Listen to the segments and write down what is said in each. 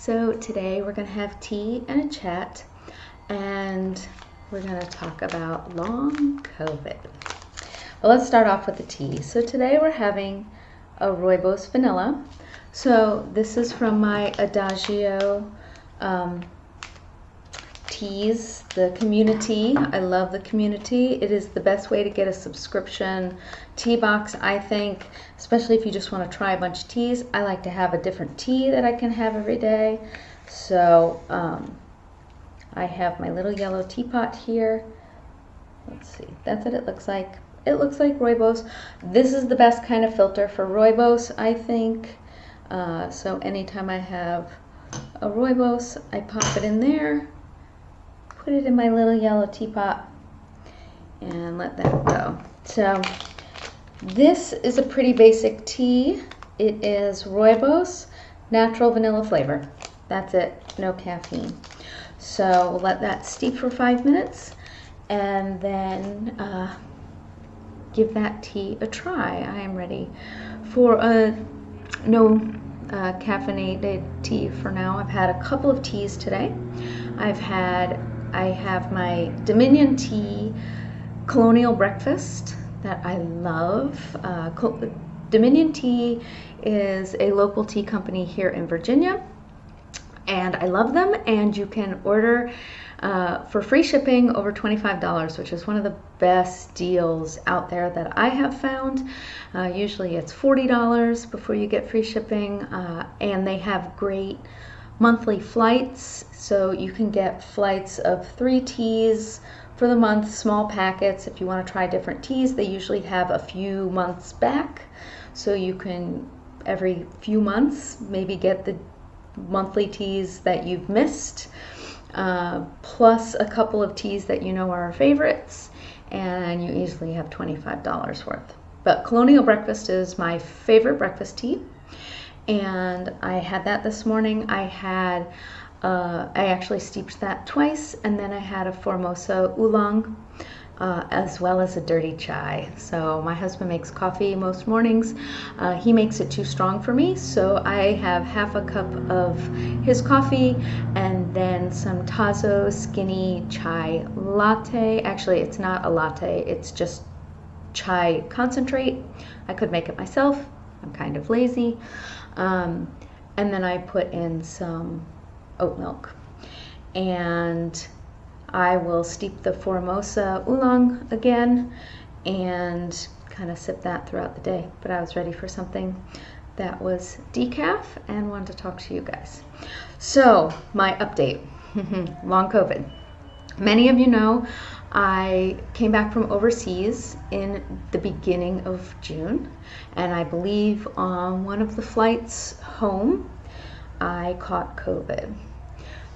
So today we're going to have tea and a chat, and we're going to talk about long COVID. Well, let's start off with the tea. So today we're having a Rooibos vanilla. So this is from my Adagio teas, the community. I love the community. It is the best way to get a subscription tea box, I think, especially if you just want to try a bunch of teas. I like to have a different tea that I can have every day. So I have my little yellow teapot here. Let's see, that's what it looks like. It looks like Rooibos. This is the best kind of filter for Rooibos, I think. So anytime I have a Rooibos, I pop it in there, put it in my little yellow teapot, and let that go. So this is a pretty basic tea. It is Rooibos, natural vanilla flavor. That's it, no caffeine. So we'll let that steep for 5 minutes, and then give that tea a try. I am ready for a no caffeinated tea for now. I've had a couple of teas today. I have my Dominion Tea Colonial Breakfast that I love. Dominion Tea is a local tea company here in Virginia, and I love them, and you can order for free shipping over $25, which is one of the best deals out there that I have found. Usually it's $40 before you get free shipping, and they have great monthly flights, so you can get flights of 3 teas for the month, small packets. If you want to try different teas, they usually have a few months back, so you can every few months maybe get the monthly teas that you've missed, plus a couple of teas that you know are our favorites, and you easily have $25 worth. But Colonial Breakfast is my favorite breakfast tea, and I had that this morning. I actually steeped that twice, and then I had a Formosa oolong, as well as a dirty chai. So my husband makes coffee most mornings. He makes it too strong for me, so I have half a cup of his coffee and then some Tazo skinny chai latte. Actually, it's not a latte, it's just chai concentrate. I could make it myself. I'm kind of lazy. And then I put in some oat milk, and I will steep the Formosa oolong again and kind of sip that throughout the day. But I was ready for something that was decaf and wanted to talk to you guys. So my update, long COVID. Many of you know I came back from overseas in the beginning of June, and I believe on one of the flights home, I caught COVID.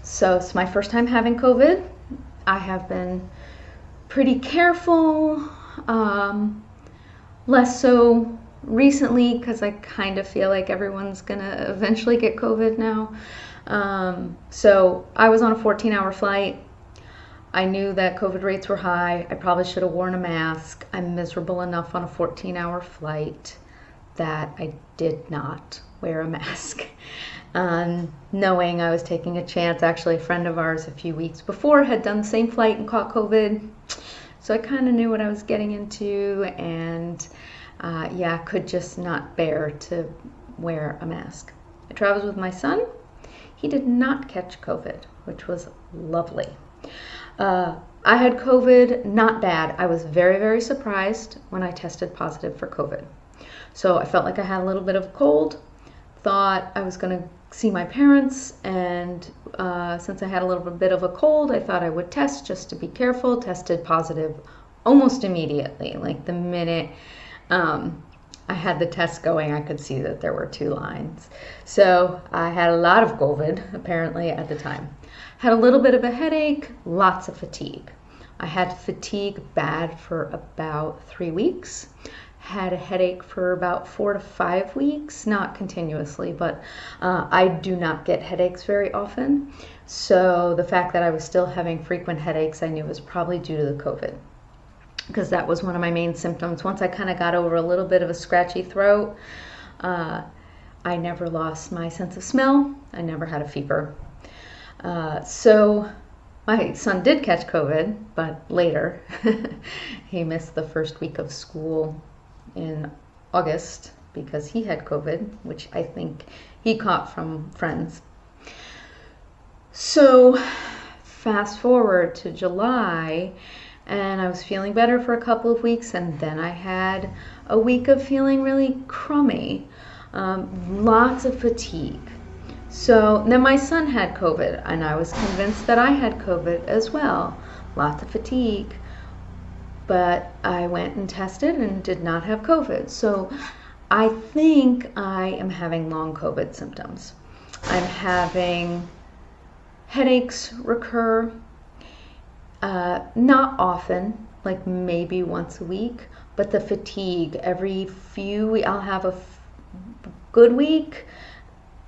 So it's my first time having COVID. I have been pretty careful, less so recently because I kind of feel like everyone's gonna eventually get COVID now. So I was on a 14-hour flight. I knew that COVID rates were high. I probably should have worn a mask. I'm miserable enough on a 14-hour flight that I did not wear a mask. Knowing I was taking a chance. Actually, a friend of ours a few weeks before had done the same flight and caught COVID. So I kind of knew what I was getting into, and could just not bear to wear a mask. I traveled with my son. He did not catch COVID, which was lovely. I had COVID, not bad. I was very, very surprised when I tested positive for COVID. So I felt like I had a little bit of a cold, thought I was going to see my parents, and since I had a little bit of a cold, I thought I would test just to be careful. Tested positive almost immediately. Like the minute I had the test going, I could see that there were 2 lines. So I had a lot of COVID apparently at the time. Had a little bit of a headache, lots of fatigue. I had fatigue bad for about 3 weeks. Had a headache for about 4 to 5 weeks, not continuously, but I do not get headaches very often. So the fact that I was still having frequent headaches, I knew was probably due to the COVID, because that was one of my main symptoms. Once I kind of got over a little bit of a scratchy throat, I never lost my sense of smell. I never had a fever. So my son did catch COVID, but later. He missed the first week of school in August because he had COVID, which I think he caught from friends. So fast forward to July, and I was feeling better for a couple of weeks, and then I had a week of feeling really crummy, lots of fatigue. So then my son had COVID, and I was convinced that I had COVID as well. Lots of fatigue. But I went and tested and did not have COVID. So I think I am having long COVID symptoms. I'm having headaches recur, not often, like maybe once a week, but the fatigue I'll have a good week,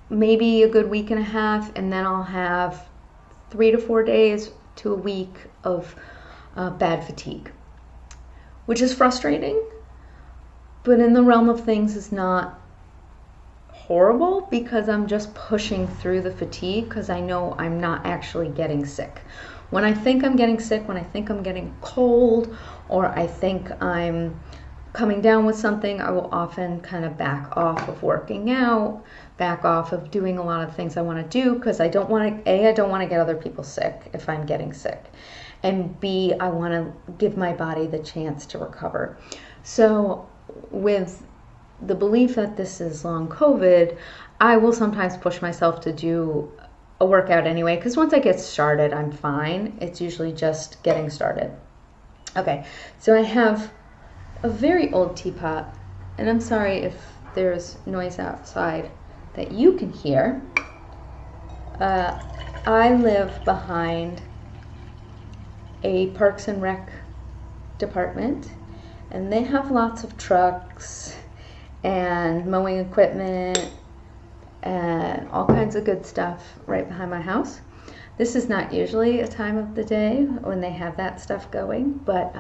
maybe a good week and a half, and then I'll have 3 to 4 days to a week of bad fatigue, which is frustrating, but in the realm of things is not horrible because I'm just pushing through the fatigue because I know I'm not actually getting sick. When I think I'm getting sick, when I think I'm getting cold, or I think I'm coming down with something, I will often kind of back off of working out, back off of doing a lot of things I want to do because I don't want to get other people sick if I'm getting sick. And B, I want to give my body the chance to recover. So with the belief that this is long COVID, I will sometimes push myself to do a workout anyway because once I get started, I'm fine. It's usually just getting started. Okay, so I have a very old teapot, and I'm sorry if there's noise outside that you can hear. I live behind a Parks and Rec department, and they have lots of trucks and mowing equipment and all kinds of good stuff right behind my house. This is not usually a time of the day when they have that stuff going, but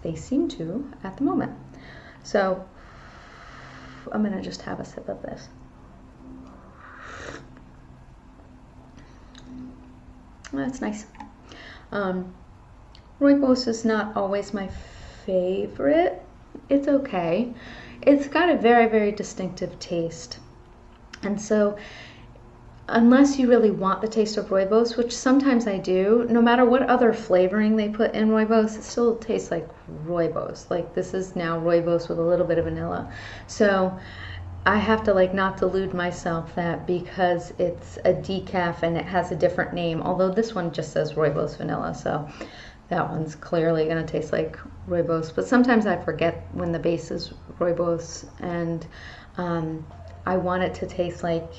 they seem to at the moment. So I'm gonna just have a sip of this. That's nice. Rooibos is not always my favorite. It's okay. It's got a very, very distinctive taste. And so unless you really want the taste of rooibos, which sometimes I do, no matter what other flavoring they put in rooibos, it still tastes like rooibos. Like this is now rooibos with a little bit of vanilla. So I have to not delude myself that because it's a decaf and it has a different name, although this one just says rooibos vanilla, so that one's clearly going to taste like rooibos. But sometimes I forget when the base is rooibos, and I want it to taste like,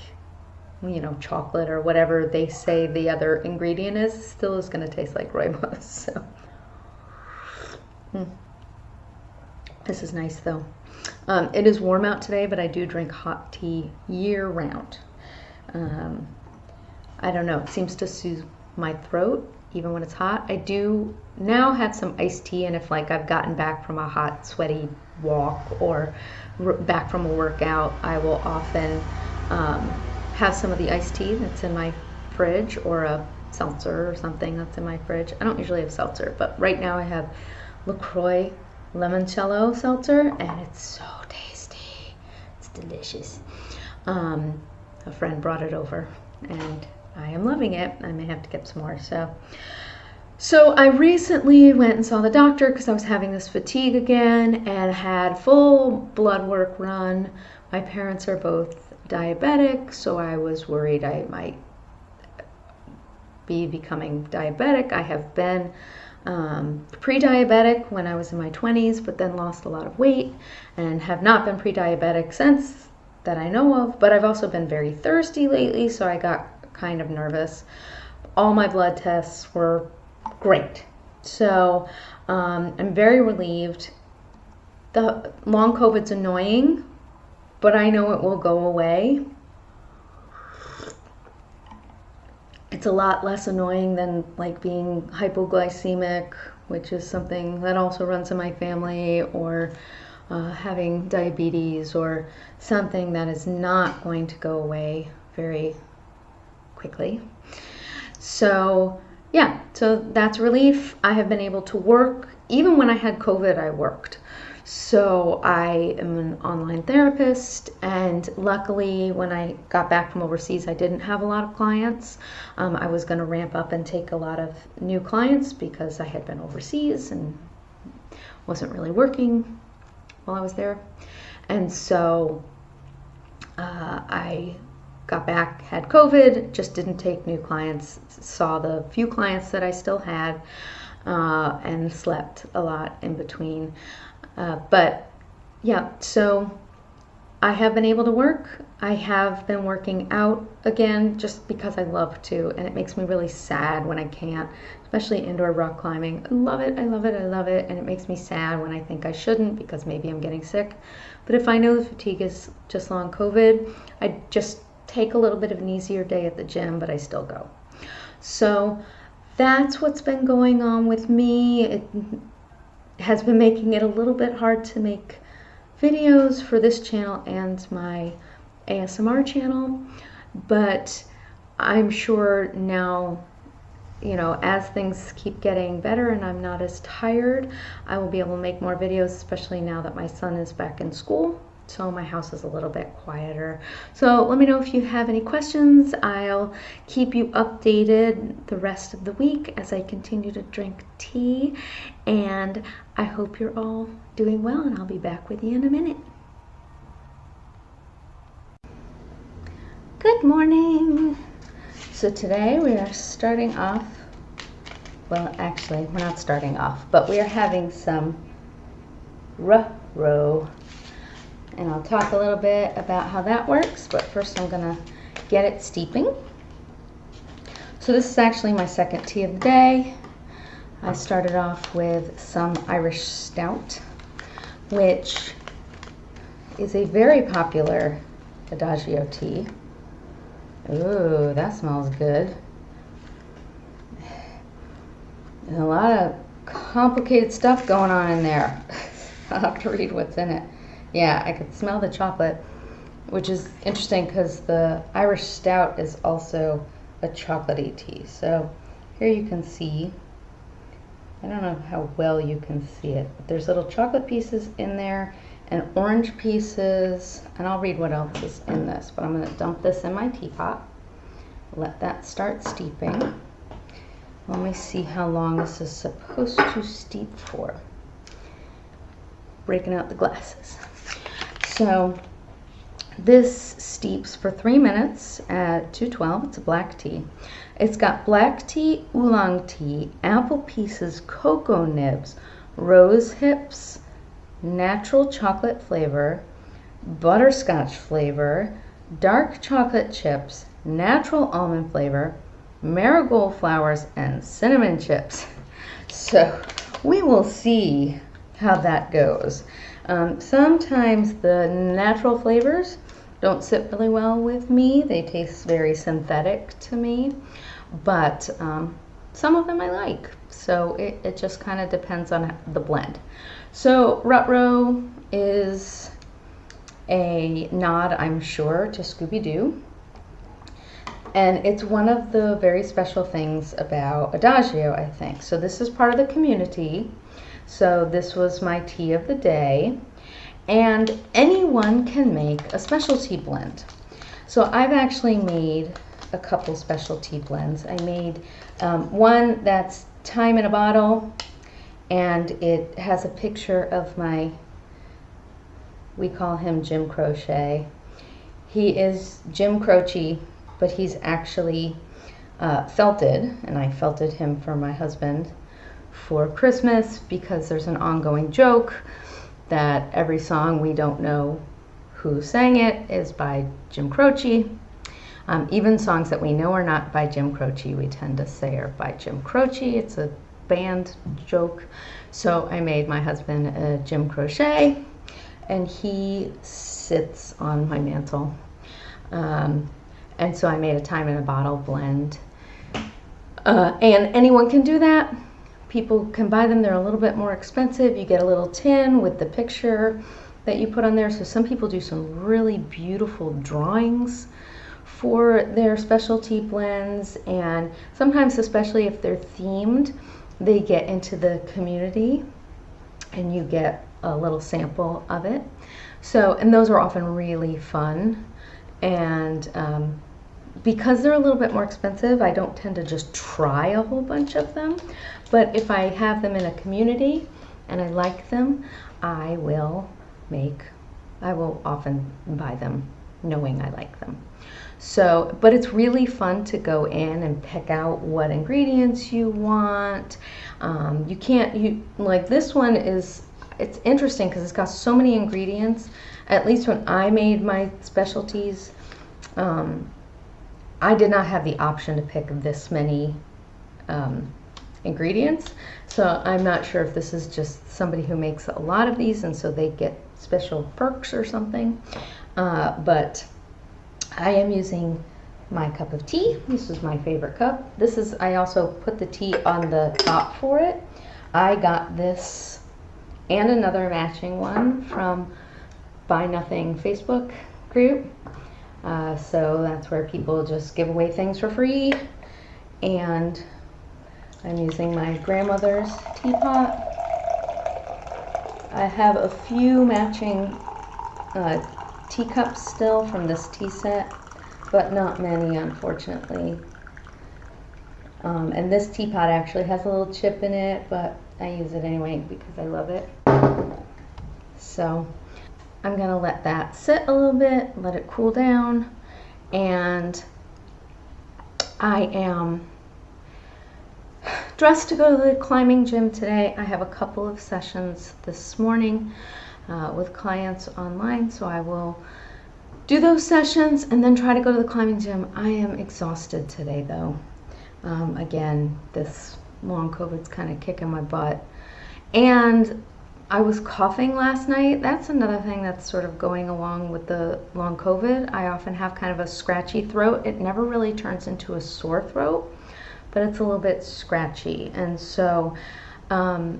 chocolate or whatever they say the other ingredient is, still is going to taste like rooibos. So this is nice though. It is warm out today, but I do drink hot tea year round. I don't know, it seems to soothe my throat even when it's hot. I do now have some iced tea, and if I've gotten back from a hot, sweaty walk or back from a workout, I will often have some of the iced tea that's in my fridge, or a seltzer or something that's in my fridge. I don't usually have seltzer, but right now I have LaCroix limoncello seltzer, and it's so tasty. It's delicious. A friend brought it over, and I am loving it. I may have to get some more. So I recently went and saw the doctor because I was having this fatigue again and had full blood work run. My parents are both diabetic, so I was worried I might be becoming diabetic. I have been pre-diabetic when I was in my 20s, but then lost a lot of weight and have not been pre-diabetic since that I know of. But I've also been very thirsty lately, so I got kind of nervous. All my blood tests were great, so I'm very relieved. The long COVID's annoying, but I know it will go away. It's a lot less annoying than being hypoglycemic, which is something that also runs in my family, or having diabetes or something that is not going to go away very quickly. So yeah, so that's relief. I have been able to work. Even when I had COVID, I worked. So I am an online therapist, and luckily when I got back from overseas, I didn't have a lot of clients. I was going to ramp up and take a lot of new clients because I had been overseas and wasn't really working while I was there. And so I got back, had COVID, just didn't take new clients, saw the few clients that I still had, and slept a lot in between. But yeah, so I have been able to work. I have been working out again just because I love to, and it makes me really sad when I can't, especially indoor rock climbing. I love it, I love it, I love it, and it makes me sad when I think I shouldn't because maybe I'm getting sick. But if I know the fatigue is just long COVID, I just take a little bit of an easier day at the gym, but I still go. So that's what's been going on with me. It has been making it a little bit hard to make videos for this channel and my ASMR channel, but I'm sure now, as things keep getting better and I'm not as tired, I will be able to make more videos, especially now that my son is back in school. So my house is a little bit quieter. So let me know if you have any questions. I'll keep you updated the rest of the week as I continue to drink tea. And I hope you're all doing well, and I'll be back with you in a minute. Good morning. So today we are starting off, well, actually, we're not starting off, but we are having some row. And I'll talk a little bit about how that works, but first I'm gonna get it steeping. So this is actually my second tea of the day. I started off with some Irish Stout, which is a very popular Adagio tea. Ooh, that smells good. And a lot of complicated stuff going on in there. I'll have to read what's in it. Yeah, I could smell the chocolate, which is interesting because the Irish Stout is also a chocolatey tea. So here you can see, I don't know how well you can see it, but there's little chocolate pieces in there and orange pieces, and I'll read what else is in this, but I'm going to dump this in my teapot, let that start steeping. Let me see how long this is supposed to steep for. Breaking out the glasses. So this steeps for 3 minutes at 212. It's a black tea. It's got black tea, oolong tea, apple pieces, cocoa nibs, rose hips, natural chocolate flavor, butterscotch flavor, dark chocolate chips, natural almond flavor, marigold flowers, and cinnamon chips. So we will see how that goes. Sometimes the natural flavors don't sit really well with me. They taste very synthetic to me, but some of them I like. So it just kind of depends on the blend. So Rut-Row is a nod, I'm sure, to Scooby-Doo. And it's one of the very special things about Adagio, I think. So this is part of the community. So this was my tea of the day, and anyone can make a specialty blend. So I've actually made a couple specialty blends. I made one that's thyme in a bottle, and it has a picture of we call him Jim Croce. He is Jim Croce, but he's actually felted, and I felted him for my husband for Christmas because there's an ongoing joke that every song we don't know who sang it is by Jim Croce. Even songs that we know are not by Jim Croce, we tend to say are by Jim Croce. It's a band joke. So I made my husband a Jim Croce, and he sits on my mantle. And so I made a thyme in a bottle blend. And anyone can do that, People can buy them. They're a little bit more expensive. You get a little tin with the picture that you put on there. So some people do some really beautiful drawings for their specialty blends, and sometimes, especially if they're themed, they get into the community and you get a little sample of it. So, and those are often really fun. And because they're a little bit more expensive, I don't tend to just try a whole bunch of them. But if I have them in a community and I like them, I will often buy them knowing I like them. So, but it's really fun to go in and pick out what ingredients you want. Like this one it's interesting because it's got so many ingredients. At least when I made my specialties, I did not have the option to pick this many ingredients. So I'm not sure if this is just somebody who makes a lot of these and so they get special perks or something. But I am using my cup of tea. This is my favorite cup. I also put the tea on the top for it. I got this and another matching one from Buy Nothing Facebook group. So that's where people just give away things for free. And I'm using my grandmother's teapot. I have a few matching teacups still from this tea set, but not many, unfortunately. And this teapot actually has a little chip in it, but I use it anyway because I love it. So I'm gonna let that sit a little bit, let it cool down, and I am dressed to go to the climbing gym today. I have a couple of sessions this morning with clients online, so I will do those sessions and then try to go to the climbing gym. I am exhausted today though. Again, this long COVID's kind of kicking my butt. And I was coughing last night. That's another thing that's sort of going along with the long COVID. I often have kind of a scratchy throat. It never really turns into a sore throat, but it's a little bit scratchy. And so I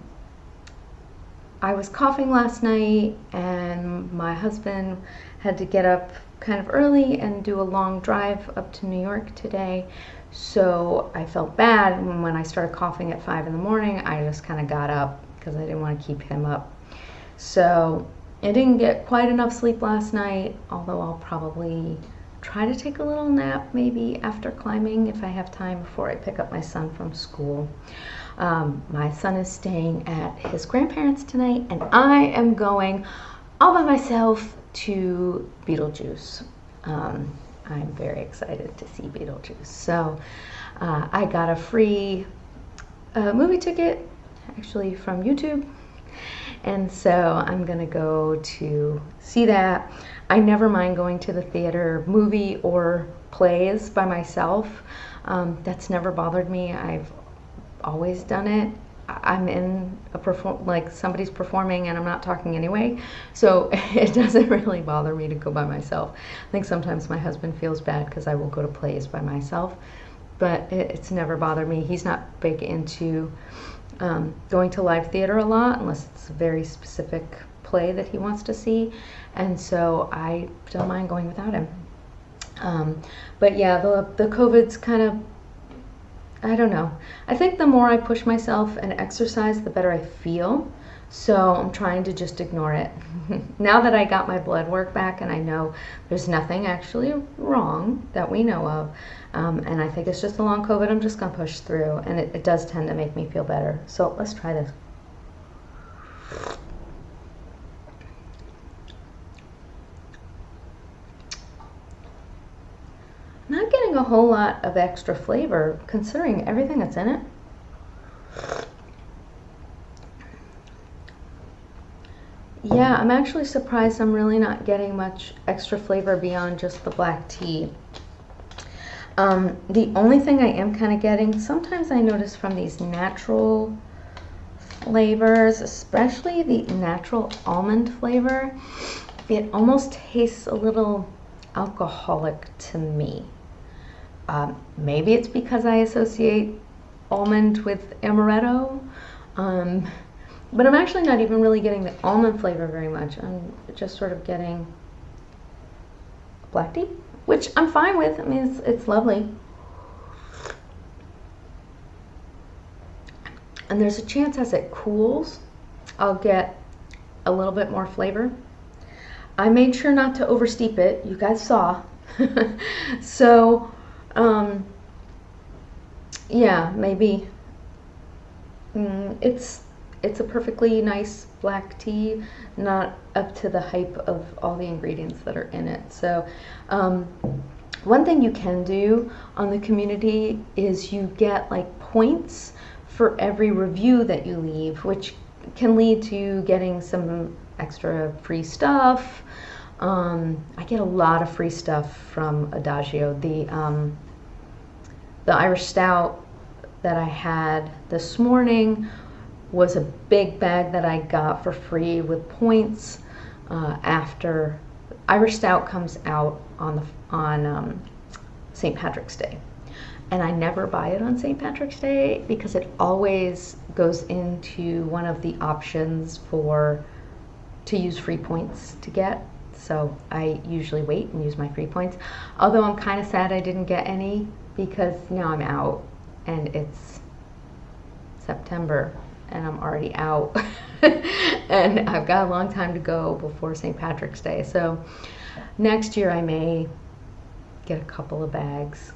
was coughing last night, and my husband had to get up kind of early and do a long drive up to New York today. So I felt bad, and when I started coughing at 5 in the morning, I just kind of got up because I didn't want to keep him up. So I didn't get quite enough sleep last night, although I'll probably try to take a little nap maybe after climbing if I have time before I pick up my son from school. My son is staying at his grandparents' tonight, and I am going all by myself to Beetlejuice. I'm very excited to see Beetlejuice. So I got a free movie ticket actually from YouTube, and so I'm gonna go to see that. I never mind going to the theater, movie or plays by myself. That's never bothered me. I've always done it. I'm in like somebody's performing and I'm not talking anyway, so it doesn't really bother me to go by myself. I think sometimes my husband feels bad because I will go to plays by myself, but it's never bothered me. He's not big into going to live theater a lot unless it's a very specific play that he wants to see, and so I don't mind going without him. But yeah, the COVID's kind of, I don't know. I think the more I push myself and exercise, the better I feel. So I'm trying to just ignore it. Now that I got my blood work back and I know there's nothing actually wrong that we know of, and I think it's just a long COVID, I'm just going to push through. And it does tend to make me feel better. So let's try this. Not getting a whole lot of extra flavor considering everything that's in it. Yeah, I'm actually surprised I'm really not getting much extra flavor beyond just the black tea. The only thing I am kind of getting, sometimes I notice from these natural flavors, especially the natural almond flavor, it almost tastes a little alcoholic to me. Maybe it's because I associate almond with amaretto. But I'm actually not even really getting the almond flavor very much. I'm just sort of getting black tea, which I'm fine with. I mean, it's lovely. And there's a chance as it cools, I'll get a little bit more flavor. I made sure not to oversteep it. You guys saw. So, yeah, maybe it's a perfectly nice black tea, not up to the hype of all the ingredients that are in it. So, one thing you can do on the community is you get like points for every review that you leave, which can lead to getting some extra free stuff. I get a lot of free stuff from Adagio. The Irish Stout that I had this morning was a big bag that I got for free with points. After Irish Stout comes out on St. Patrick's Day, and I never buy it on St. Patrick's Day because it always goes into one of the options to use free points to get. So I usually wait and use my free points. Although I'm kind of sad I didn't get any because now I'm out and it's September and I'm already out and I've got a long time to go before St. Patrick's Day. So next year I may get a couple of bags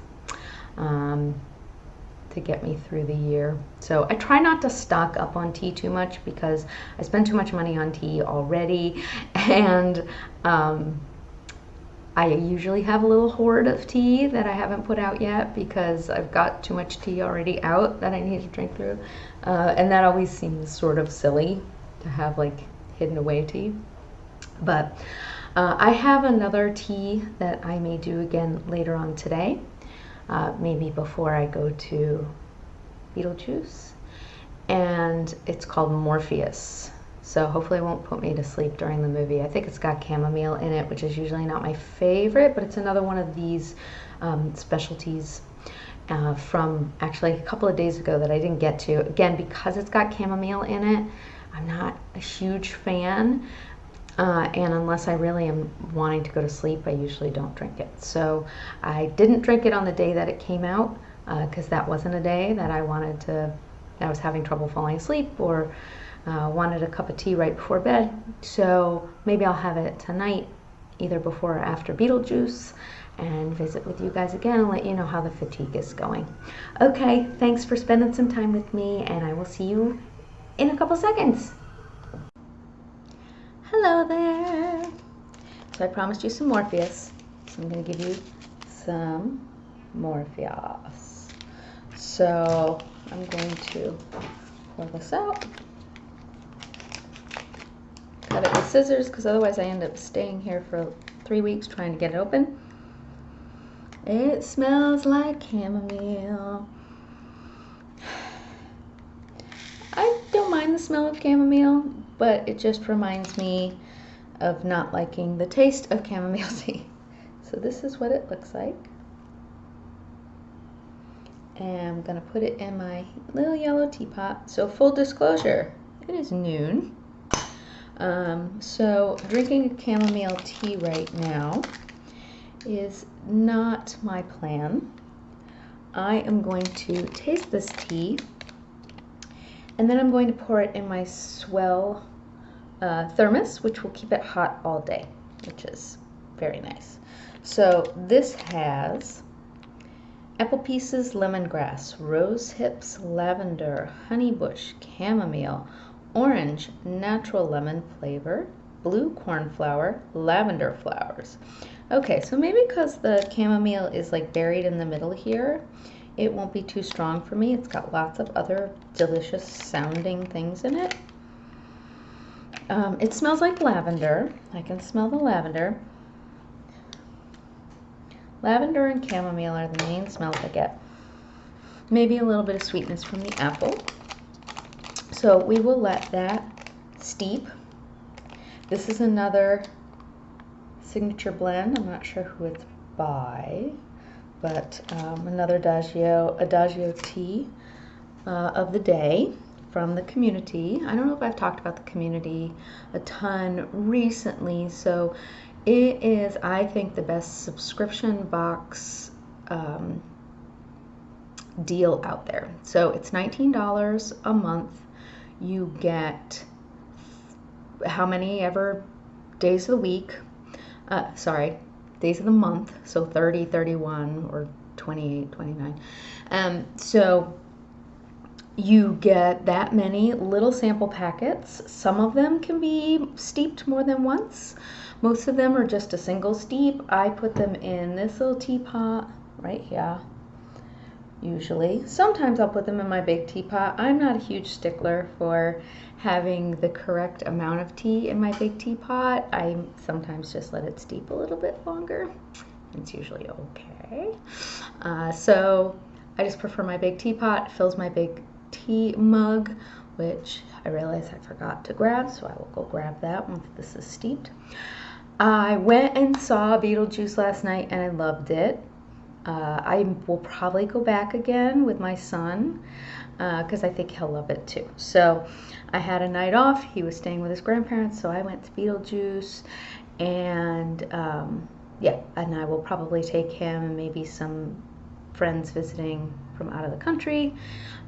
to get me through the year. So I try not to stock up on tea too much because I spend too much money on tea already, and I usually have a little hoard of tea that I haven't put out yet because I've got too much tea already out that I need to drink through, and that always seems sort of silly to have like hidden away tea. But I have another tea that I may do again later on today. Maybe before I go to Beetlejuice, and it's called Morpheus. So hopefully it won't put me to sleep during the movie. I think it's got chamomile in it, which is usually not my favorite, but it's another one of these specialties from actually a couple of days ago that I didn't get to. Again, because it's got chamomile in it, I'm not a huge fan. And unless I really am wanting to go to sleep, I usually don't drink it. So I didn't drink it on the day that it came out because that wasn't a day that I was having trouble falling asleep or wanted a cup of tea right before bed. So maybe I'll have it tonight, either before or after Beetlejuice, and visit with you guys again and let you know how the fatigue is going. Okay, thanks for spending some time with me, and I will see you in a couple seconds. Hello there. So I promised you some Morpheus, so I'm going to give you some Morpheus. So I'm going to pour this out, cut it with scissors because otherwise I end up staying here for 3 weeks trying to get it open. It smells like chamomile. I don't mind the smell of chamomile, but it just reminds me of not liking the taste of chamomile tea. So this is what it looks like. And I'm gonna put it in my little yellow teapot. So full disclosure, it is noon. So drinking a chamomile tea right now is not my plan. I am going to taste this tea, and then I'm going to pour it in my Swell thermos, which will keep it hot all day, which is very nice. So this has apple pieces, lemongrass, rose hips, lavender, honeybush, chamomile, orange, natural lemon flavor, blue cornflower, lavender flowers. Okay, so maybe because the chamomile is like buried in the middle here, it won't be too strong for me. It's got lots of other delicious sounding things in it. It smells like lavender. I can smell the lavender. Lavender and chamomile are the main smells I get. Maybe a little bit of sweetness from the apple. So we will let that steep. This is another signature blend. I'm not sure who it's by, but another Adagio tea. of the day from the community. I don't know if I've talked about the community a ton recently, so it is, I think, the best subscription box deal out there. So it's $19 a month. You get how many ever days of the week, days of the month, so 30, 31, or 28, 29. So you get that many little sample packets. Some of them can be steeped more than once. Most of them are just a single steep. I put them in this little teapot right here, usually. Sometimes I'll put them in my big teapot. I'm not a huge stickler for having the correct amount of tea in my big teapot. I sometimes just let it steep a little bit longer. It's usually okay. So I just prefer my big teapot. It fills my big tea mug, which I realized I forgot to grab, so I will go grab that once this is steeped. I went and saw Beetlejuice last night and I loved it. I will probably go back again with my son because I think he'll love it too. So I had a night off. He was staying with his grandparents, so I went to Beetlejuice, and and I will probably take him and maybe some friends visiting from out of the country,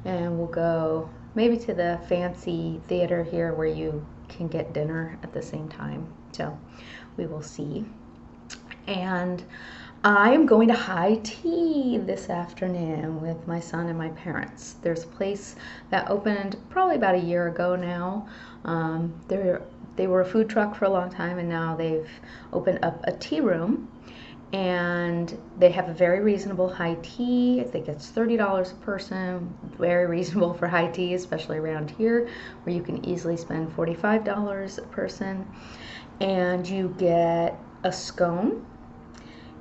and we'll go maybe to the fancy theater here where you can get dinner at the same time. So we will see. And I'm going to high tea this afternoon with my son and my parents. There's a place that opened probably about a year ago now. They were a food truck for a long time, and now they've opened up a tea room, and they have a very reasonable high tea. I think it's $30 a person. Very reasonable for high tea, especially around here where you can easily spend $45 a person. And you get a scone,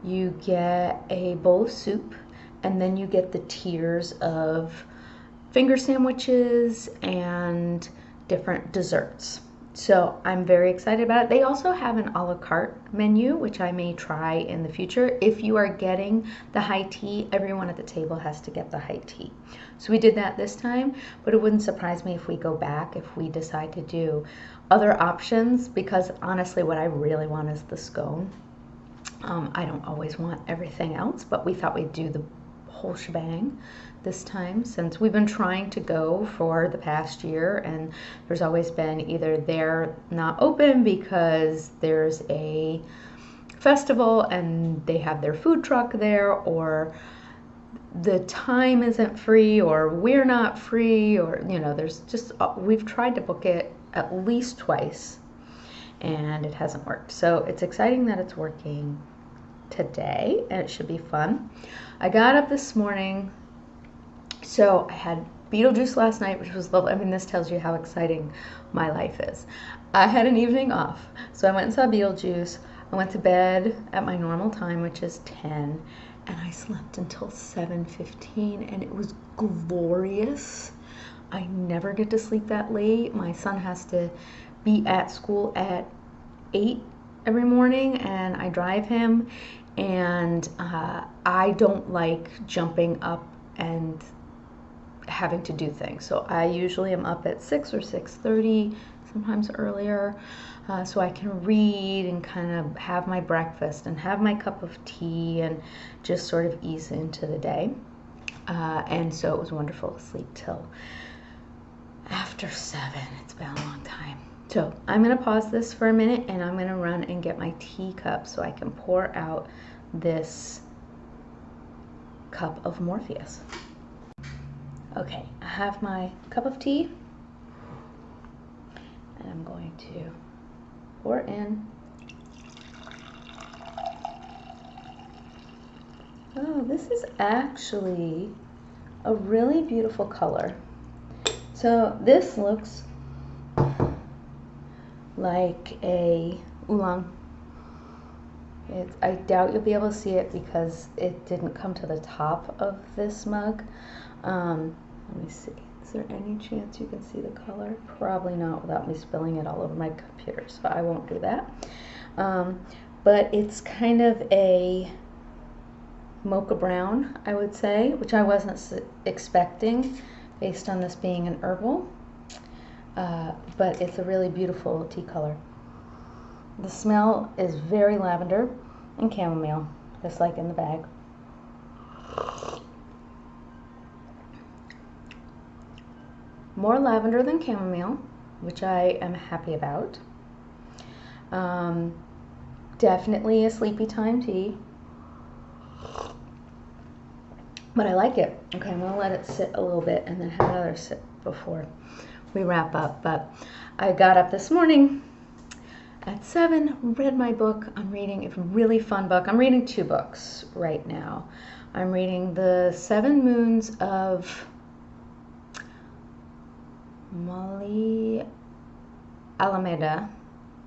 you get a bowl of soup, and then you get the tiers of finger sandwiches and different desserts. So I'm very excited about it. They also have an a la carte menu, which I may try in the future. If you are getting the high tea, everyone at the table has to get the high tea. So we did that this time, but it wouldn't surprise me if we go back, if we decide to do other options, because honestly, what I really want is the scone. I don't always want everything else, but we thought we'd do the whole shebang this time, since we've been trying to go for the past year, and there's always been either they're not open because there's a festival and they have their food truck there, or the time isn't free, or we're not free, or there's just, we've tried to book it at least twice and it hasn't worked. So it's exciting that it's working today, and it should be fun. I got up this morning, so I had Beetlejuice last night, which was lovely. I mean, this tells you how exciting my life is. I had an evening off, so I went and saw Beetlejuice. I went to bed at my normal time, which is 10, and I slept until 7:15, and it was glorious. I never get to sleep that late. My son has to be at school at 8 every morning, and I drive him, and I don't like jumping up and having to do things. So I usually am up at 6 or 6:30, sometimes earlier, so I can read and kind of have my breakfast and have my cup of tea and just sort of ease into the day. And so it was wonderful to sleep till after 7. It's been a long time. So I'm going to pause this for a minute, and I'm going to run and get my teacup so I can pour out this cup of Morpheus. Okay, I have my cup of tea, and I'm going to pour in. Oh, this is actually a really beautiful color. So this looks like a oolong. I doubt you'll be able to see it because it didn't come to the top of this mug. Let me see. Is there any chance you can see the color? Probably not without me spilling it all over my computer, so I won't do that. But it's kind of a mocha brown, I would say, which I wasn't expecting. based on this being an herbal, but it's a really beautiful tea color. The smell is very lavender and chamomile, just like in the bag. More lavender than chamomile, which I am happy about. Definitely a sleepy time tea, but I like it. Okay, I'm gonna let it sit a little bit and then have another sip before we wrap up. But I got up this morning at 7, read my book. I'm reading a really fun book. I'm reading 2 books right now. I'm reading The 7 Moons of Molly Alameda.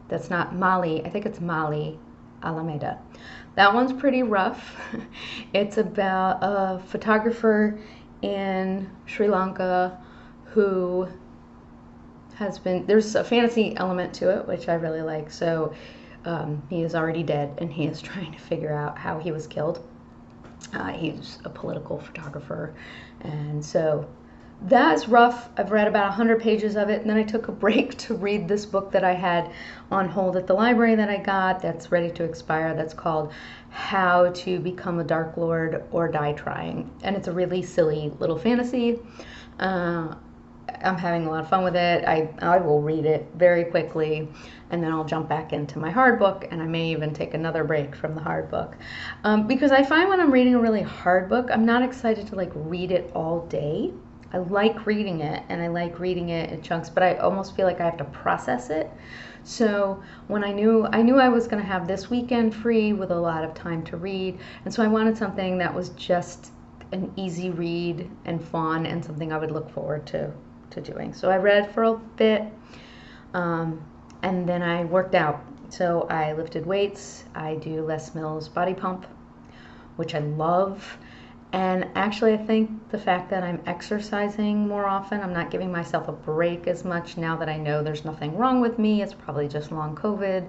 That's not Mali, I think it's Mali Alameda. That one's pretty rough. It's about a photographer in Sri Lanka who has been, there's a fantasy element to it, which I really like. So he is already dead and he is trying to figure out how he was killed. He's a political photographer, and so that's rough. I've read about 100 pages of it, and then I took a break to read this book that I had on hold at the library that I got that's ready to expire. That's called How to Become a Dark Lord or Die Trying, and it's a really silly little fantasy. I'm having a lot of fun with it. I will read it very quickly, and then I'll jump back into my hard book, and I may even take another break from the hard book. Because I find when I'm reading a really hard book, I'm not excited to like read it all day. I like reading it, and I like reading it in chunks, but I almost feel like I have to process it. So when I knew I was going to have this weekend free with a lot of time to read, and so I wanted something that was just an easy read and fun and something I would look forward to doing. So I read for a bit, and then I worked out. So I lifted weights. I do Les Mills body pump, which I love. And actually, I think the fact that I'm exercising more often, I'm not giving myself a break as much now that I know there's nothing wrong with me. It's probably just long COVID.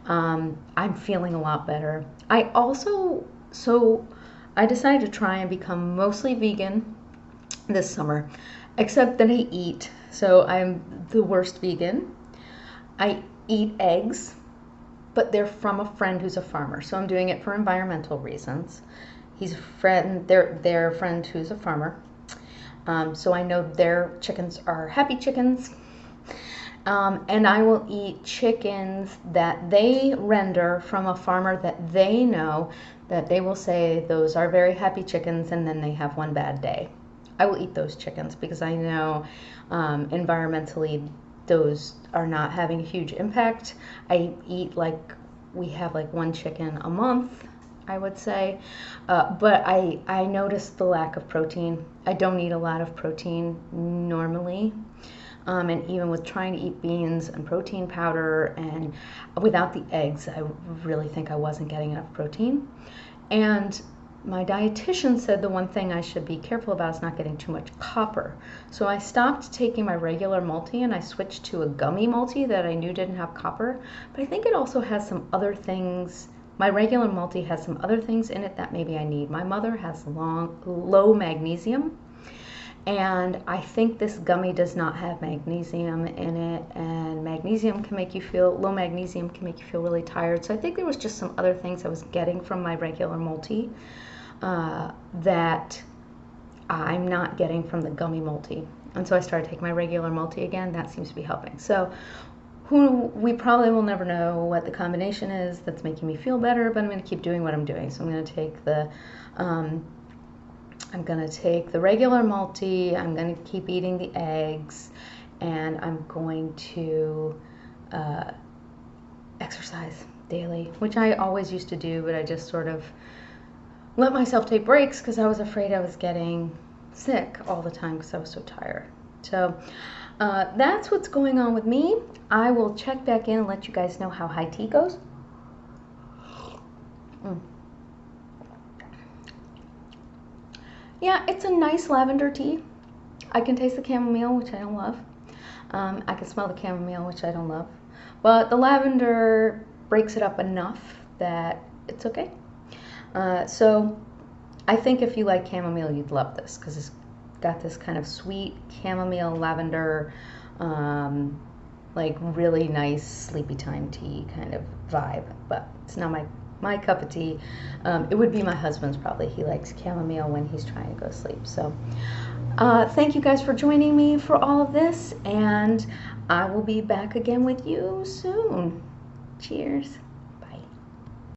I'm feeling a lot better. I decided to try and become mostly vegan this summer, except that I eat. So I'm the worst vegan. I eat eggs, but they're from a friend who's a farmer. So I'm doing it for environmental reasons. He's a friend, their friend who's a farmer. So I know their chickens are happy chickens. And I will eat chickens that they render from a farmer that they know, that they will say those are very happy chickens, and then they have one bad day. I will eat those chickens because I know environmentally those are not having a huge impact. I eat we have like 1 chicken a month, I would say, but I noticed the lack of protein. I don't eat a lot of protein normally, and even with trying to eat beans and protein powder and without the eggs, I really think I wasn't getting enough protein. And my dietitian said the one thing I should be careful about is not getting too much copper. So I stopped taking my regular multi and I switched to a gummy multi that I knew didn't have copper, but I think it also has some other things. My regular multi has some other things in it that maybe I need. My mother has low magnesium, and I think this gummy does not have magnesium in it, and low magnesium can make you feel really tired. So I think there was just some other things I was getting from my regular multi that I'm not getting from the gummy multi. And so I started taking my regular multi again. That seems to be helping. So we probably will never know what the combination is that's making me feel better, but I'm going to keep doing what I'm doing. So I'm going to take the regular multi, I'm going to keep eating the eggs, and I'm going to exercise daily, which I always used to do, but I just sort of let myself take breaks because I was afraid I was getting sick all the time because I was so tired. So that's what's going on with me. I will check back in and let you guys know how high tea goes. Yeah, it's a nice lavender tea. I can taste the chamomile, which I don't love. I can smell the chamomile, which I don't love. But the lavender breaks it up enough that it's okay. So I think if you like chamomile, you'd love this because it's got this kind of sweet chamomile lavender, like really nice sleepy time tea kind of vibe, but it's not my cup of tea. It would be my husband's probably. He likes chamomile when he's trying to go to sleep. So thank you guys for joining me for all of this, and I will be back again with you soon. Cheers.